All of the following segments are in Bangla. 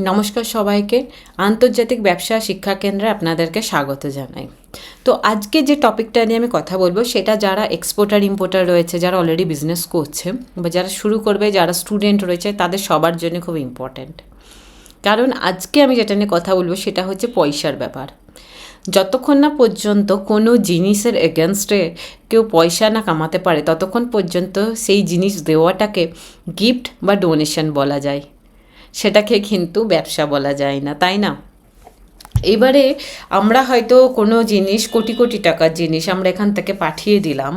নমস্কার সবাইকে। আন্তর্জাতিক ব্যবসা শিক্ষা কেন্দ্রে আপনাদেরকে স্বাগত জানাই। তো আজকে যে টপিকটা নিয়ে আমি কথা বলবো সেটা যারা এক্সপোর্টার ইম্পোর্টার রয়েছে, যারা অলরেডি বিজনেস করছে বা যারা শুরু করবে, যারা স্টুডেন্ট রয়েছে, তাদের সবার জন্য খুব ইম্পর্ট্যান্ট। কারণ আজকে আমি যেটা নিয়ে কথা বলবো সেটা হচ্ছে পয়সার ব্যাপার। যতক্ষণ না পর্যন্ত কোনো জিনিসের এগেনস্টে কেউ পয়সা না কামাতে পারে, ততক্ষণ পর্যন্ত সেই জিনিস দেওয়াটাকে গিফট বা ডোনেশন বলা যায়, সেটাকে কিন্তু ব্যবসা বলা যায় না, তাই না? এবারে আমরা হয়তো কোনো জিনিস, কোটি কোটি টাকার জিনিস আমরা এখান থেকে পাঠিয়ে দিলাম,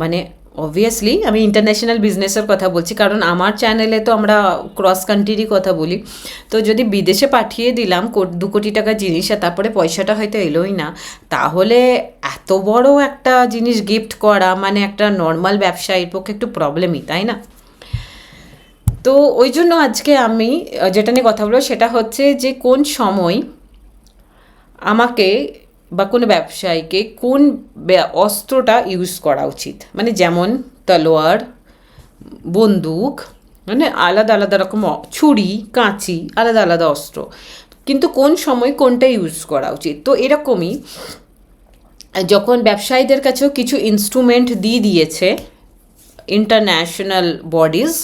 মানে অবভিয়াসলি আমি ইন্টারন্যাশনাল বিজনেসের কথা বলছি, কারণ আমার চ্যানেলে তো আমরা ক্রস কান্ট্রিরই কথা বলি। তো যদি বিদেশে পাঠিয়ে দিলাম 2 কোটি টাকার জিনিস আর তারপরে পয়সাটা হয়তো এলোই না, তাহলে এত বড় একটা জিনিস গিফট করা মানে একটা নর্মাল ব্যবসায়ীর পক্ষে একটু প্রবলেমই, তাই না? তো ওই জন্য আজকে আমি যেটা নিয়ে কথা বলবো সেটা হচ্ছে যে কোন সময় আমাকে বা কোনো ব্যবসায়ীকে কোন অস্ত্রটা ইউজ করা উচিত, মানে যেমন তলোয়ার, বন্দুক, মানে আলাদা আলাদা রকম ছুরি, কাঁচি, আলাদা আলাদা অস্ত্র, কিন্তু কোন সময় কোনটা ইউজ করা উচিত। তো এরকমই যখন ব্যবসায়ীদের কাছেও কিছু ইনস্ট্রুমেন্ট দিয়ে দিয়েছে ইন্টারন্যাশনাল বডিজ,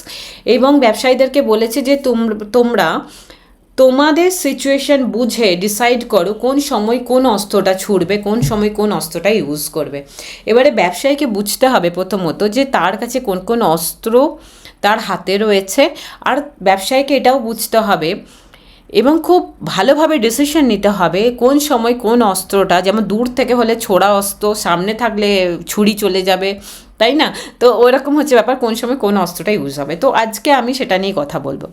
এবং ব্যবসায়ীদেরকে বলেছে যে তোমরা তোমাদের সিচুয়েশন বুঝে ডিসাইড করো কোন সময় কোন অস্ত্রটা ছুড়বে, কোন সময় কোন অস্ত্রটা ইউজ করবে। এবারে ব্যবসায়ীকে বুঝতে হবে প্রথমত যে তার কাছে কোন কোন অস্ত্র তার হাতে রয়েছে, আর ব্যবসায়ীকে এটাও বুঝতে হবে এবং খুব ভালোভাবে ডিসিশন নিতে হবে কোন সময় কোন অস্ত্রটা, যেমন দূর থেকে হলে ছোড়া অস্ত্র, সামনে থাকলে ছুরি চলে যাবে, তাই না? তো ওরকম হচ্ছে ব্যাপার, কোন সময় কোন অস্ত্রটা ইউজ হবে। তো আজকে আমি সেটা নিয়ে কথা বলবো।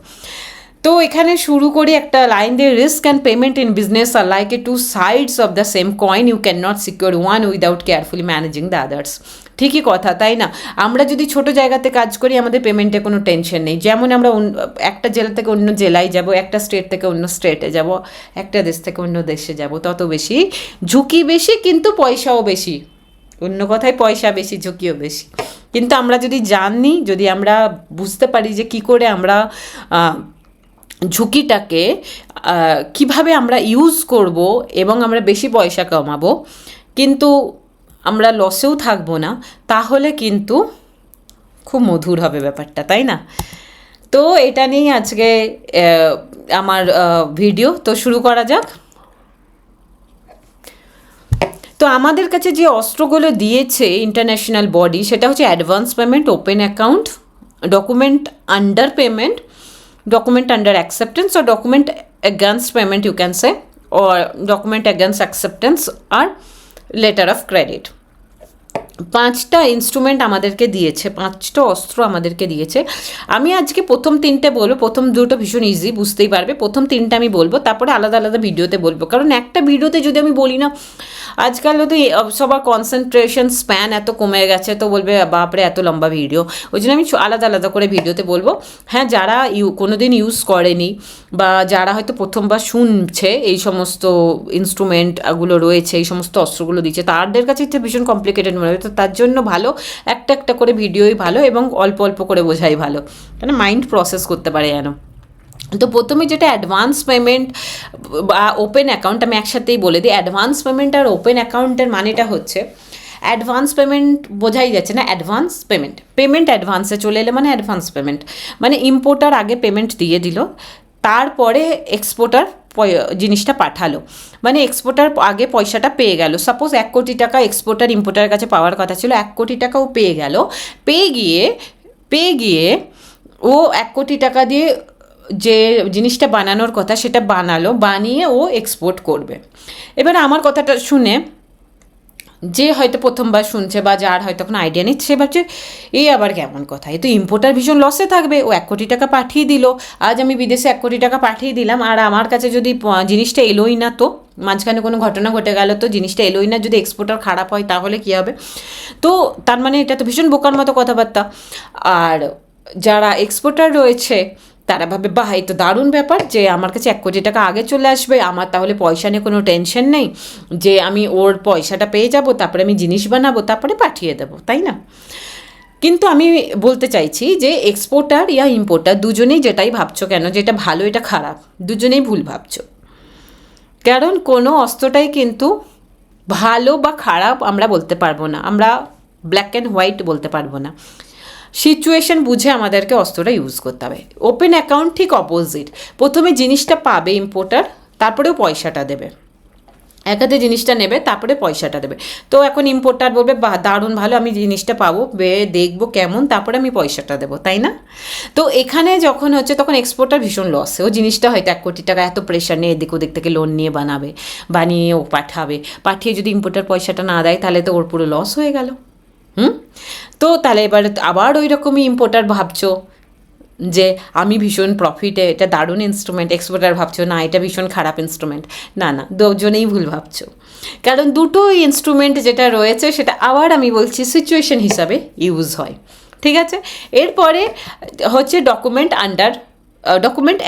তো এখানে শুরু করি একটা লাইন দিয়ে, risk and payment in business আর like a two sides of the same coin, you can not secure one without carefully managing the others. ঠিকই কথা, তাই না? আমরা যদি ছোট জায়গাতে কাজ করি আমাদের পেমেন্টে কোনো টেনশন নেই, যেমন আমরা একটা জেলা থেকে অন্য জেলায় যাব, একটা স্টেট থেকে অন্য স্টেটে যাব, একটা দেশ থেকে অন্য দেশে যাব, তত বেশি ঝুঁকি বেশি কিন্তু পয়সাও বেশি। অন্য কথায় পয়সা বেশি, ঝুঁকিও বেশি। কিন্তু আমরা যদি জানি, যদি আমরা বুঝতে পারি যে কী করে আমরা ঝুঁকিটাকে কিভাবে আমরা ইউজ করব এবং আমরা বেশি পয়সা কামাবো কিন্তু আমরা লসেও থাকবো না, তাহলে কিন্তু খুব মধুর হবে ব্যাপারটা, তাই না? তো এটা নিয়েই আজকে আমার ভিডিও। তো শুরু করা যাক। তো আমাদের কাছে যে অস্ত্রগুলো দিয়েছে ইন্টারন্যাশনাল বডি সেটা হচ্ছে advance payment, open account, document under payment, document under acceptance or document against payment, you can say, or document against acceptance or letter of credit। 5টা ইনস্ট্রুমেন্ট আমাদেরকে দিয়েছে, 5টা অস্ত্র আমাদেরকে দিয়েছে। আমি আজকে প্রথম 3টে বলবো, প্রথম 2টো ভীষণ ইজি, বুঝতেই পারবে। প্রথম 3টে আমি বলবো, তারপরে আলাদা আলাদা ভিডিওতে বলবো, কারণ একটা ভিডিওতে যদি আমি বলি না, আজকাল তো সবার কনসেন্ট্রেশন স্প্যান এত কমে গেছে, তো বলবে বাপরে এত লম্বা ভিডিও। ওই জন্য আমি আলাদা আলাদা করে ভিডিওতে বলবো। হ্যাঁ, যারা কোনো দিন ইউজ করেনি বা যারা হয়তো প্রথমবার শুনছে এই সমস্ত ইনস্ট্রুমেন্টগুলো রয়েছে, এই সমস্ত অস্ত্রগুলো দিচ্ছে, তাদের কাছে এটা ভীষণ কমপ্লিকেটেড মনে হয়। তো তার জন্য ভালো একটা একটা করে ভিডিওই ভালো এবং অল্প অল্প করে বোঝাই ভালো, কেন মাইন্ড প্রসেস করতে পারে যেন। তো প্রথমে যেটা অ্যাডভান্স পেমেন্ট বা ওপেন অ্যাকাউন্ট, আমি একসাথেই বলে দিই। অ্যাডভান্স পেমেন্ট আর ওপেন অ্যাকাউন্টের মানেটা হচ্ছে, অ্যাডভান্স পেমেন্ট বোঝাই যাচ্ছে না, অ্যাডভান্স পেমেন্ট, পেমেন্ট অ্যাডভান্সে চলে এলে মানে অ্যাডভান্স পেমেন্ট, মানে ইম্পোর্টার আগে পেমেন্ট দিয়ে দিল, তারপরে এক্সপোর্টার জিনিসটা পাঠালো, মানে এক্সপোর্টার আগে পয়সাটা পেয়ে গেল। সাপোজ 1 কোটি টাকা এক্সপোর্টার ইম্পোর্টারের কাছে পাওয়ার কথা ছিল, 1 কোটি টাকাও পেয়ে গেল। পেয়ে গিয়ে ও 1 কোটি টাকা দিয়ে যে জিনিসটা বানানোর কথা সেটা বানালো, বানিয়ে ও এক্সপোর্ট করবে। এবার আমার কথাটা শুনে যে হয়তো প্রথমবার শুনছে বা যার হয়তো কোনো আইডিয়া নেই, সে ভাবছে এই আবার কেমন কথা, এ তো ইম্পোর্টার ভীষণ লসে থাকবে, ও 1 কোটি টাকা পাঠিয়ে দিল, আজ আমি বিদেশে 1 কোটি টাকা পাঠিয়ে দিলাম আর আমার কাছে যদি জিনিসটা এলোই না, তো মাঝখানে কোনো ঘটনা ঘটে গেল, তো জিনিসটা এলোই না, যদি এক্সপোর্টার খারাপ হয় তাহলে কী হবে? তো তার মানে এটা তো ভীষণ বোকার মতো কথাবার্তা। আর যারা এক্সপোর্টার রয়েছে তারা ভাবে বাহ, এই তো দারুণ ব্যাপার যে আমার কাছে 1 কোটি টাকা আগে চলে আসবে, আমার তাহলে পয়সা নিয়ে কোনো টেনশন নেই, যে আমি ওর পয়সাটা পেয়ে যাব, তারপরে আমি জিনিস বানাবো, তারপরে পাঠিয়ে দেবো, তাই না? কিন্তু আমি বলতে চাইছি যে এক্সপোর্টার ইয়া ইম্পোর্টার দুজনেই যেটাই ভাবছো কেন, যেটা ভালো এটা খারাপ, দুজনেই ভুল ভাবছো। কারণ কোনো অস্ত্রটাই কিন্তু ভালো বা খারাপ আমরা বলতে পারবো না, আমরা ব্ল্যাক অ্যান্ড হোয়াইট বলতে পারবো না। সিচুয়েশন বুঝে আমাদেরকে অস্ত্রটা ইউজ করতে হবে। ওপেন অ্যাকাউন্ট ঠিক অপোজিট, প্রথমে জিনিসটা পাবে ইম্পোর্টার, তারপরেও পয়সাটা দেবে। এক হাতে জিনিসটা নেবে, তারপরে পয়সাটা দেবে। তো এখন ইম্পোর্টার বলবে বাহ দারুণ ভালো, আমি জিনিসটা পাবো, দেখবো কেমন, তারপরে আমি পয়সাটা দেবো, তাই না? তো এখানে যখন হচ্ছে তখন এক্সপোর্টার ভীষণ লসে, ও জিনিসটা হয়তো 1 কোটি টাকা এত প্রেশার নিয়ে এদিক ওদিক থেকে লোন নিয়ে বানিয়ে ও পাঠিয়ে যদি ইম্পোর্টার পয়সাটা না দেয় তাহলে তো ওর পুরো লস হয়ে গেল। তো তাহলে এবার আবার ওই রকমই ইম্পোর্টার ভাবছো যে আমি ভীষণ প্রফিটে, এটা দারুণ ইনস্ট্রুমেন্ট, এক্সপোর্টার ভাবছো না এটা ভীষণ খারাপ ইনস্ট্রুমেন্ট। না না, দুজনেই ভুল ভাবছো। কারণ দুটো ইনস্ট্রুমেন্ট যেটা রয়েছে সেটা আবার আমি বলছি সিচুয়েশন হিসাবে ইউজ হয়, ঠিক আছে? এরপরে হচ্ছে ডকুমেন্ট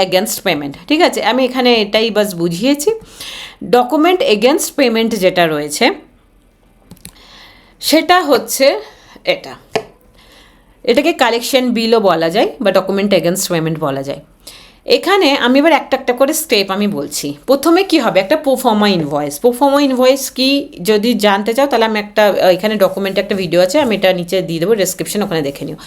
এগেনস্ট পেমেন্ট, ঠিক আছে? আমি এখানে এটাই বাস বুঝিয়েছি। ডকুমেন্ট এগেনস্ট পেমেন্ট যেটা রয়েছে সেটা হচ্ছে এটাকে কালেকশন বিলও বলা যায় বা ডকুমেন্ট এগেনস্ট পেমেন্ট বলা যায়। এখানে আমি এবার একটা একটা করে স্টেপ আমি বলছি। প্রথমে কি হবে, একটা প্রোফর্মা ইনভয়েস কি যদি জানতে চাও তাহলে আমি এখানে ডকুমেন্টে একটা ভিডিও আছে, আমি এটা নিচে দিয়ে দেবো ডেসক্রিপশন, ওখানে দেখে নিও।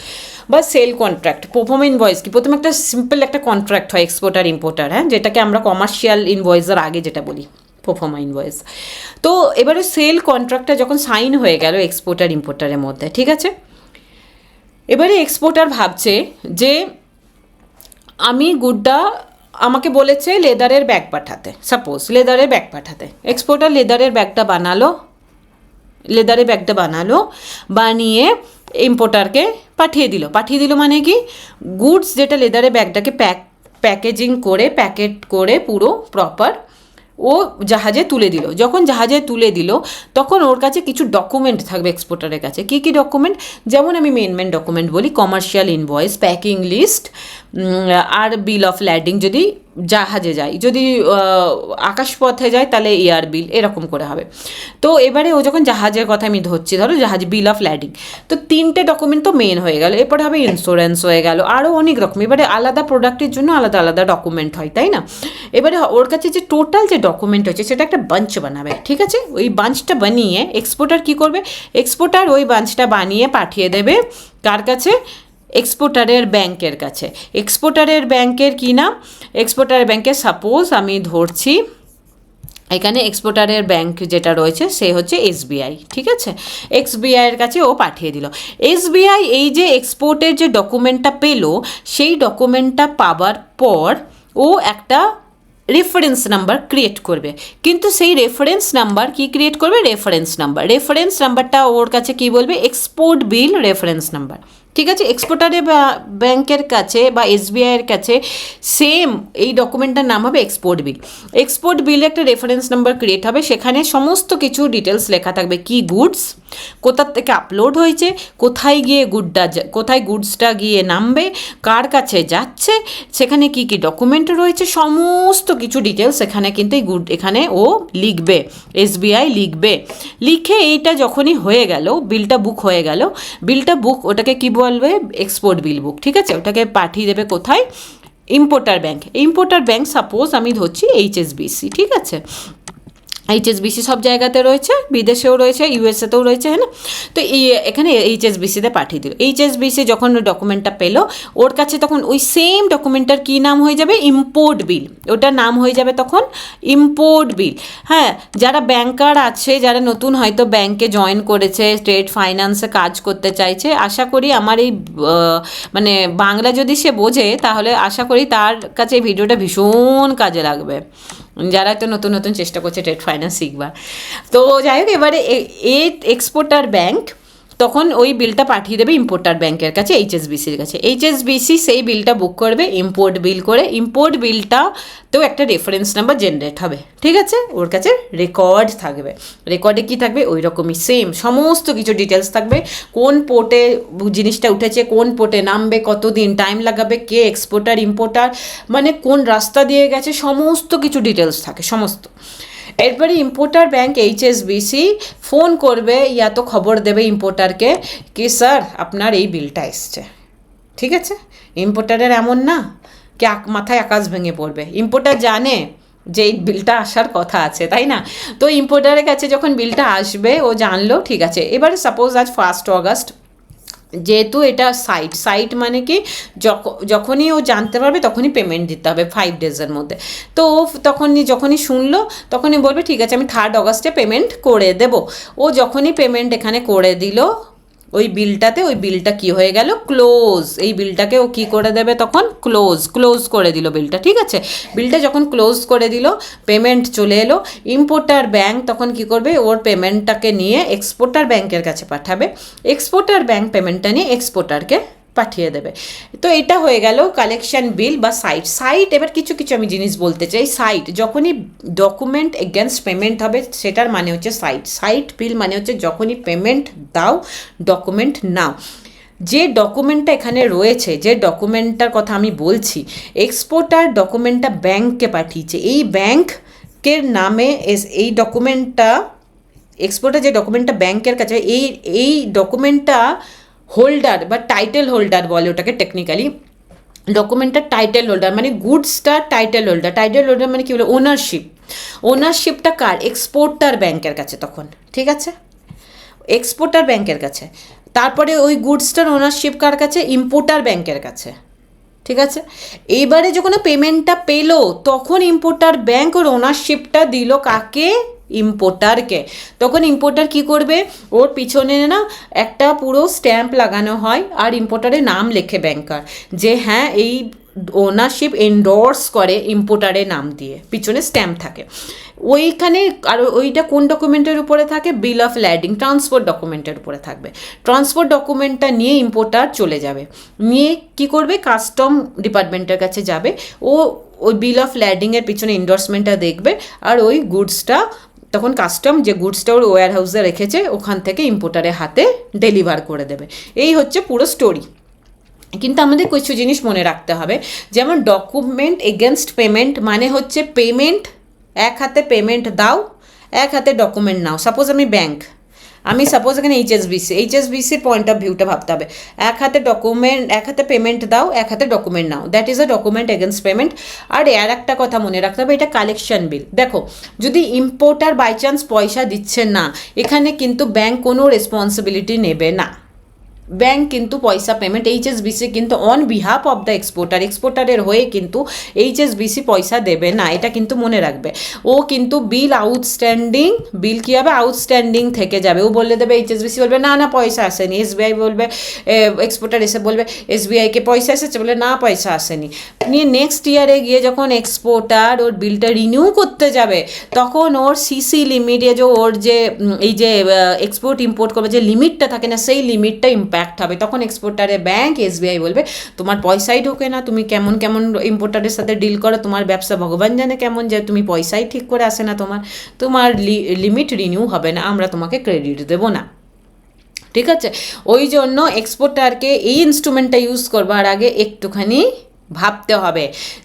বা সেল কন্ট্রাক্ট। প্রোফর্মা ইনভয়েস কি, প্রথমে একটা সিম্পল একটা কন্ট্রাক্ট হয় এক্সপোর্টার ইম্পোর্টার, হ্যাঁ, যেটাকে আমরা কমার্শিয়াল ইনভয়েসের আগে যেটা বলি প্রোফর্মা ইনভয়েস। তো এবারে সেল কন্ট্রাক্টটা যখন সাইন হয়ে গেল এক্সপোর্টার ইম্পোর্টারের মধ্যে, ঠিক আছে? এবারে এক্সপোর্টার ভাবছে যে আমি গুড্ডা আমাকে বলেছে লেদারের ব্যাগ পাঠাতে, সাপোজ লেদারের ব্যাগ পাঠাতে। এক্সপোর্টার লেদারের ব্যাগটা বানালো, বানিয়ে ইম্পোর্টারকে পাঠিয়ে দিল মানে কি, গুডস যেটা লেদারের ব্যাগটাকে প্যাকেজিং করে প্যাকেট করে পুরো প্রপার ও জাহাজে তুলে দিল। যখন জাহাজে তুলে দিল তখন ওর কাছে কিছু ডকুমেন্ট থাকবে এক্সপোর্টারের কাছে। কী কী ডকুমেন্ট? যেমন আমি মেন ডকুমেন্ট বলি, কমার্শিয়াল ইনভয়েস, প্যাকিং লিস্ট, আর বিল অফ ল্যান্ডিং যদি জাহাজে যায়, যদি আকাশপথে যায় তাহলে এয়ার বিল, এরকম করে হবে। তো এবারে ও যখন জাহাজের কথা আমি ধরছি, ধরো জাহাজ বিল অফ ল্যান্ডিং, তো 3টে ডকুমেন্ট তো মেন হয়ে গেল। এরপরে হবে ইন্স্যুরেন্স হয়ে গেল, আরও অনেক রকম। এবারে আলাদা প্রোডাক্টের জন্য আলাদা আলাদা ডকুমেন্ট হয়, তাই না? এবারে ওর কাছে যে টোটাল যে ডকুমেন্ট হচ্ছে সেটা একটা বাঞ্চ বানাবে, ঠিক আছে? ওই বাঞ্চটা বানিয়ে এক্সপোর্টার কী করবে, এক্সপোর্টার ওই বাঞ্চটা বানিয়ে পাঠিয়ে দেবে কার কাছে, এক্সপোর্টারের ব্যাংকের কাছে। এক্সপোর্টারের ব্যাংকের কী নাম, এক্সপোর্টারের ব্যাংকের সাপোজ আমি ধরছি এখানে এক্সপোর্টারের ব্যাংক যেটা রয়েছে সে হচ্ছে এসবিআই, ঠিক আছে? এসবিআইয়ের কাছে ও পাঠিয়ে দিল। এসবিআই এই যে এক্সপোর্টের যে ডকুমেন্টটা পেলো, সেই ডকুমেন্টটা পাওয়ার পর ও একটা রেফারেন্স নাম্বার ক্রিয়েট করবে। কিন্তু সেই রেফারেন্স নাম্বার কি ক্রিয়েট করবে, রেফারেন্স নাম্বারটা ওর কাছে কি বলবে, এক্সপোর্ট বিল রেফারেন্স নাম্বার, ঠিক আছে? এক্সপোর্টারের ব্যাংকের কাছে বা এসবিআইয়ের কাছে সেম এই ডকুমেন্টটার নাম হবে এক্সপোর্ট বিল একটা রেফারেন্স নাম্বার ক্রিয়েট হবে, সেখানে সমস্ত কিছু ডিটেলস লেখা থাকবে। কি গুডস, কোথার থেকে আপলোড হয়েছে, কোথায় গুডসটা গিয়ে নামবে, কার কাছে যাচ্ছে, সেখানে কি কি ডকুমেন্ট রয়েছে, সমস্ত কিছু ডিটেলস এখানে কিন্তু এখানে ও লিখবে, এসবিআই লিখে এইটা যখনই হয়ে গেল, বিলটা বুক ওটাকে কি বলবে, এক্সপোর্ট বিল বুক, ঠিক আছে? ওটাকে পাঠিয়ে দেবে কোথায়, ইম্পোর্টার ব্যাংক সাপোজ আমি ধরছি এইচএসবিসি, ঠিক আছে? এইচএসবিসি সব জায়গাতে রয়েছে, বিদেশেও রয়েছে, ইউএসএতেও রয়েছে, হ্যাঁ না? তো এখানে এইচএসবিসিতে পাঠিয়ে দিল। এইচএসবিসি যখন ডকুমেন্টটা পেলো ওর কাছে, তখন ওই সেম ডকুমেন্টটার কী নাম হয়ে যাবে, ইম্পোর্ট বিল, ওটার নাম হয়ে যাবে তখন ইম্পোর্ট বিল। হ্যাঁ, যারা ব্যাংকার আছে, যারা নতুন হয়তো ব্যাংকে জয়েন করেছে, ট্রেড ফাইন্যান্সে কাজ করতে চাইছে, আশা করি আমার এই মানে বাংলা যদি সে বোঝে তাহলে আশা করি তার কাছে এই ভিডিওটা ভীষণ কাজে লাগবে, যারা তো নতুন চেষ্টা করছে ট্রেড ফাইন্যান্স শিখবার। তো যাই হোক, এবারে এক্সপোর্টার ব্যাংক তখন ওই বিলটা পাঠিয়ে দেবে ইম্পোর্টার ব্যাংকের কাছে, এইচএসবিসির কাছে। এইচএসবিসি সেই বিলটা বুক করবে ইম্পোর্ট বিল করে। ইম্পোর্ট বিলটাতেও একটা রেফারেন্স নাম্বার জেনারেট হবে, ঠিক আছে? ওর কাছে রেকর্ড থাকবে। রেকর্ডে কী থাকবে, ওই রকমই সেম সমস্ত কিছু ডিটেলস থাকবে। কোন পোর্টে জিনিসটা উঠেছে, কোন পোর্টে নামবে, কতদিন টাইম লাগাবে, কে এক্সপোর্টার ইম্পোর্টার, মানে কোন রাস্তা দিয়ে গেছে, সমস্ত কিছু ডিটেলস থাকে সমস্ত। এরপরে ইম্পোর্টার ব্যাংক এইচএসবিসি ফোন করবে ইয়া তো খবর দেবে ইম্পোর্টারকে কি স্যার আপনার এই বিলটা এসছে। ঠিক আছে, ইম্পোর্টারের এমন না কি মাথায় আকাশ ভেঙে পড়বে, ইম্পোর্টার জানে যে এই বিলটা আসার কথা আছে, তাই না? তো ইম্পোর্টারের কাছে যখন বিলটা আসবে ও জানলো, ঠিক আছে। এবারে সাপোজ আজ 1 অগাস্ট, যেহেতু এটা সাইট মানে কি যখনই ও জানতে পারবে তখনই পেমেন্ট দিতে হবে 5 ডেজের মধ্যে। তো ও যখনই শুনলো তখনই বলবে ঠিক আছে আমি 3 অগাস্টে পেমেন্ট করে দেব। ও যখনই পেমেন্ট এখানে করে দিল ওই বিলটা কি হয়ে গেল, ক্লোজ। এই বিলটাকে ও কি করে দেবে তখন, ক্লোজ করে দিল বিলটা। ঠিক আছে, বিলটা যখন ক্লোজ করে দিল, পেমেন্ট চলে এলো, ইম্পোর্টার ব্যাংক তখন কি করবে, ওর পেমেন্টটাকে নিয়ে এক্সপোর্টার ব্যাংকের কাছে পাঠাবে, এক্সপোর্টার ব্যাংক পেমেন্টটা নিয়ে এক্সপোর্টারকে পাঠিয়ে দেবে। তো এটা হয়ে গেল কালেকশন বিল বা সাইট। এবার কিছু আমি জিনিস বলতে চাই। সাইট যখনই ডকুমেন্ট এগেনস্ট পেমেন্ট হবে সেটার মানে হচ্ছে সাইট বিল মানে হচ্ছে যখনই পেমেন্ট দাও, ডকুমেন্ট নাও। যে ডকুমেন্টটা এখানে রয়েছে, যে ডকুমেন্টটার কথা আমি বলছি, এক্সপোর্টার ডকুমেন্টটা ব্যাংককে পাঠিয়েছে, এই ব্যাংকের নামে এই ডকুমেন্টটা, এক্সপোর্টার যে ডকুমেন্টটা ব্যাংকের কাছে, এই ডকুমেন্টটা হোল্ডার বা টাইটেল হোল্ডার বলে ওটাকে টেকনিক্যালি, ডকুমেন্টটার টাইটেল হোল্ডার মানে গুডসটার টাইটেল হোল্ডার মানে কি বলে, ওনারশিপটা কার, এক্সপোর্টার ব্যাংকের কাছে তখন। ঠিক আছে, এক্সপোর্টার ব্যাংকের কাছে। তারপরে ওই গুডসটার ওনারশিপ কার কাছে, ইম্পোর্টার ব্যাংকের কাছে। ঠিক আছে, এইবারে যখন পেমেন্টটা পেলো তখন ইম্পোর্টার ব্যাংক ওর ওনারশিপটা দিল কাকে, ইম্পোর্টারকে। তখন ইম্পোর্টার কি করবে, ওর পিছনে না একটা পুরো স্ট্যাম্প লাগানো হয় আর ইম্পোর্টারের নাম লেখে ব্যাংকার, যে হ্যাঁ এই ওনারশিপ এন্ডোর্স করে ইম্পোর্টারের নাম দিয়ে, পিছনে স্ট্যাম্প থাকে ওইখানে। আর ওইটা কোন ডকুমেন্টের উপরে থাকে, বিল অফ ল্যান্ডিং, ট্রান্সপোর্ট ডকুমেন্টের উপরে থাকবে। ট্রান্সপোর্ট ডকুমেন্টটা নিয়ে ইম্পোর্টার চলে যাবে, নিয়ে কি করবে, কাস্টম ডিপার্টমেন্টের কাছে যাবে। ওই বিল অফ ল্যান্ডিংয়ের পিছনে এন্ডোর্সমেন্টটা দেখবে আর ওই গুডসটা তখন কাস্টম যে গুডসটা ওর ওয়্যার হাউসে রেখেছে ওখান থেকে ইম্পোর্টারের হাতে ডেলিভার করে দেবে। এই হচ্ছে পুরো স্টোরি। কিন্তু আমাদের কিছু জিনিস মনে রাখতে হবে, যেমন ডকুমেন্ট এগেনস্ট পেমেন্ট মানে হচ্ছে পেমেন্ট, এক হাতে পেমেন্ট দাও, এক হাতে ডকুমেন্ট নাও। সাপোজ আমি সাপোজ এখানে এইচএসবিসির পয়েন্ট অফ ভিউটা ভাবতে হবে, এক হাতে পেমেন্ট দাও, এক হাতে ডকুমেন্ট নাও, that is a document against payment. আর একটা কথা মনে রাখতে হবে, এটা কালেকশন বিল। দেখো, যদি ইম্পোর্টার বাই চান্স পয়সা দিচ্ছে না, এখানে কিন্তু ব্যাংক কোনো রেসপন্সিবিলিটি নেবে না। ব্যাংক কিন্তু পয়সা পেমেন্ট, এইচএসবিসি কিন্তু অন বিহাফ অফ দ্য এক্সপোর্টারের হয়ে কিন্তু এইচএসবিসি পয়সা দেবে না, এটা কিন্তু মনে রাখবে। ও কিন্তু বিল কী হবে, আউটস্ট্যান্ডিং থেকে যাবে। ও বলে দেবে, এইচএসবিসি বলবে না পয়সা আসেনি, এসবিআই বলবে, এক্সপোর্টার এসে বলবে এসবিআইকে পয়সা এসেছে, বলে না পয়সা আসেনি। নিয়ে নেক্সট ইয়ারে গিয়ে যখন এক্সপোর্টার ওর বিলটা রিনিউ করতে যাবে তখন ওর সিসি লিমিটে ওর যে এই যে এক্সপোর্ট ইম্পোর্ট করবে যে লিমিটটা থাকে না, সেই লিমিটটা ইম্প্যাক্ট হবে। তখন এক্সপোর্টারের ব্যাংক এসবিআই বলবে তোমার পয়সাই ঢোকে না, তুমি কেমন ইম্পোর্টারের সাথে ডিল করো, তোমার ব্যবসা ভগবান জানে কেমন, যে তুমি পয়সাই ঠিক করে আসে না, তোমার লিমিট রিনিউ হবে না, আমরা তোমাকে ক্রেডিট দেবো না। ঠিক আছে, ওই জন্য এক্সপোর্টারকে এই ইনস্ট্রুমেন্টটা ইউজ করবার আগে একটুখানি ভাবতে হবে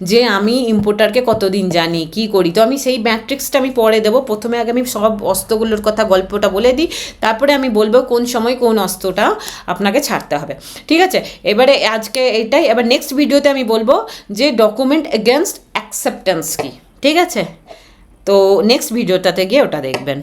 যে আমি ইম্পোর্টারকে কতদিন জানি, কি করি। তো আমি সেই ম্যাট্রিক্সটা আমি পরে দেবো। প্রথমে আগে আমি সব অস্ত্রগুলোর কথা গল্পটা বলে দিই, তারপরে আমি বলবো কোন সময় কোন অস্ত্রটা আপনাকে ছাড়তে হবে। ঠিক আছে, এবারে আজকে এটাই। এবার নেক্সট ভিডিওতে আমি বলবো যে ডকুমেন্ট এগেনস্ট অ্যাকসেপ্টেন্স কি। ঠিক আছে, তো নেক্সট ভিডিওটাতে গিয়ে ওটা দেখবেন।